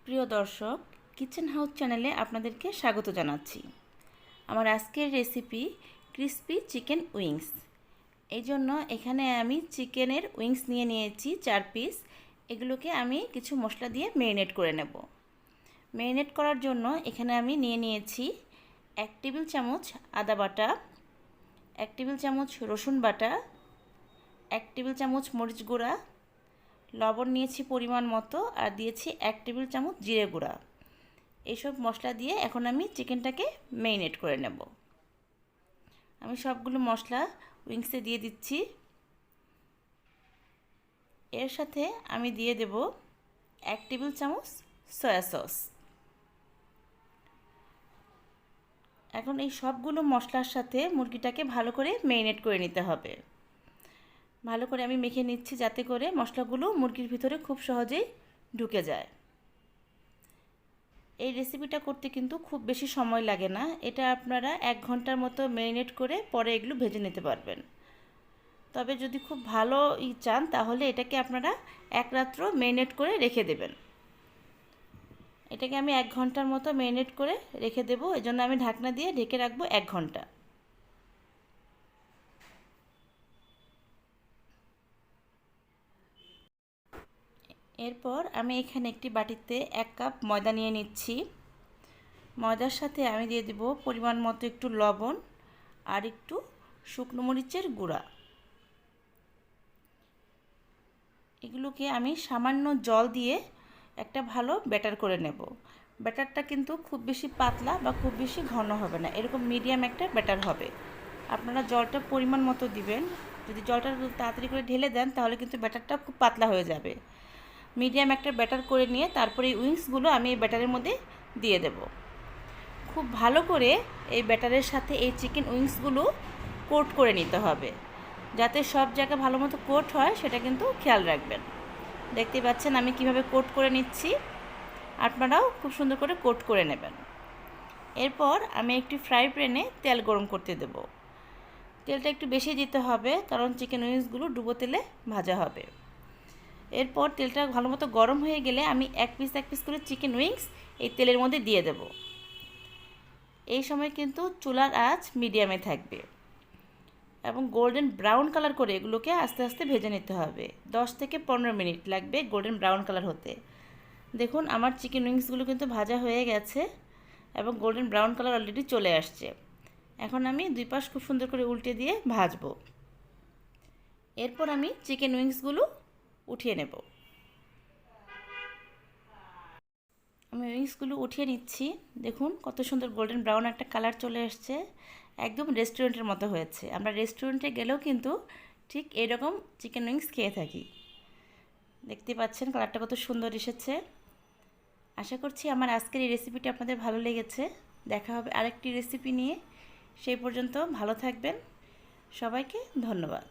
প্রিয় দর্শক, kitchen house চ্যানেলে আপনাদেরকে স্বাগত জানাচ্ছি। আমার আজকের রেসিপি ক্রিস্পি চিকেন উইংস। এই জন্য এখানে আমি চিকেনের উইংস নিয়ে নিয়েছি 4 পিস। এগুলোকে আমি কিছু মশলা দিয়ে ম্যারিনেট করে নেব। ম্যারিনেট করার জন্য এখানে আমি নিয়ে নিয়েছি 1 টেবিল চামচ আদা বাটা, 1 টেবিল চামচ রসুন বাটা, 1 টেবিল চামচ মরিচ গুঁড়া, লবণ নিয়েছি পরিমাণ মতো, আর দিয়েছি 1 টেবিল চামচ জিরে গুঁড়া। এইসব মশলা দিয়ে এখন আমি চিকেনটাকে ম্যারিনেট করে নেব। আমি সবগুলো মশলা উইংসে দিয়ে দিচ্ছি। এর সাথে আমি দিয়ে দেব 1 টেবিল চামচ সয়া সস। এখন এই সবগুলো মশলার সাথে মুরগিটাকে ভালো করে ম্যারিনেট করে নিতে হবে। ভালো করে আমি মেখে নিচ্ছি যাতে করে মশলাগুলো মুরগির ভিতরে খুব সহজেই ঢুকে যায়। এই রেসিপিটা করতে কিন্তু খুব বেশি সময় লাগে না। এটা আপনারা 1 ঘন্টার মতো ম্যারিনেট করে পরে এগুলো ভেজে নিতে পারবেন। তবে যদি খুব ভালো চান তাহলে এটাকে আপনারা 1 রাত্র ম্যারিনেট করে রেখে দেবেন। এটাকে আমি 1 ঘন্টার মতো ম্যারিনেট করে রেখে দেব। এজন্য আমি ঢাকনা দিয়ে ঢেকে রাখবো 1 ঘন্টা। এরপর আমি এখানে একটি বাটিতে 1 কাপ ময়দা নিয়ে নিচ্ছি। ময়দার সাথে আমি দিয়ে দেব পরিমাণ মতো একটু লবণ আর একটু শুকনো মরিচের গুঁড়া। এগুলোকে আমি সামান্য জল দিয়ে একটা ভালো ব্যাটার করে নেব। ব্যাটারটা কিন্তু খুব বেশি পাতলা বা খুব বেশি ঘন হবে না, এরকম মিডিয়াম একটা ব্যাটার হবে। আপনারা জলটা পরিমাণ মতো দিবেন। যদি জলটা তাড়াতাড়ি করে ঢেলে দেন তাহলে কিন্তু ব্যাটারটা খুব পাতলা হয়ে যাবে। মিডিয়াম একটা ব্যাটার করে নিয়ে তারপরে এই উইংসগুলো আমি এই ব্যাটারের মধ্যে দিয়ে দেব। খুব ভালো করে এই ব্যাটারের সাথে এই চিকেন উইংসগুলো কোট করে নিতে হবে, যাতে সব জায়গা ভালো মতো কোট হয় সেটা কিন্তু খেয়াল রাখবেন। দেখতে পাচ্ছেন আমি কিভাবে কোট করে নিচ্ছি, আপনারাও খুব সুন্দর করে কোট করে নেবেন। এরপর আমি একটি ফ্রাই প্যানে তেল গরম করতে দেব। তেলটা একটু বেশি দিতে হবে কারণ চিকেন উইংসগুলো ডুবো তেলে ভাজা হবে। এরপর তেলটা ভালো মতো গরম হয়ে গেলে আমি এক পিস করে চিকেন উইংস এই তেলের মধ্যে দিয়ে দেব। এই সময় কিন্তু চুলার আঁচ মিডিয়ামে থাকবে এবং গোল্ডেন ব্রাউন কালার করে এগুলোকে আস্তে আস্তে ভেজে নিতে হবে। 10 থেকে 15 মিনিট লাগবে গোল্ডেন ব্রাউন কালার হতে। দেখুন আমার চিকেন উইংসগুলো কিন্তু ভাজা হয়ে গেছে এবং গোল্ডেন ব্রাউন কালার অলরেডি চলে আসছে। এখন আমি 2 পাশ খুব সুন্দর করে উল্টে দিয়ে ভাজবো। এরপর আমি চিকেন উইংসগুলো উঠিয়ে নেব। আমি উইংসগুলো উঠিয়ে নিচ্ছি। দেখুন কত সুন্দর গোল্ডেন ব্রাউন একটা কালার চলে আসছে, একদম রেস্টুরেন্টের মতো হয়েছে। আমরা রেস্টুরেন্টে গেলেও কিন্তু ঠিক এরকম চিকেন উইংস খেয়ে থাকি। দেখতে পাচ্ছেন কালারটা কত সুন্দর এসেছে। আশা করছি আমার আজকের এই রেসিপিটি আপনাদের ভালো লেগেছে। দেখা হবে আরেকটি রেসিপি নিয়ে। সেই পর্যন্ত ভালো থাকবেন। সবাইকে ধন্যবাদ।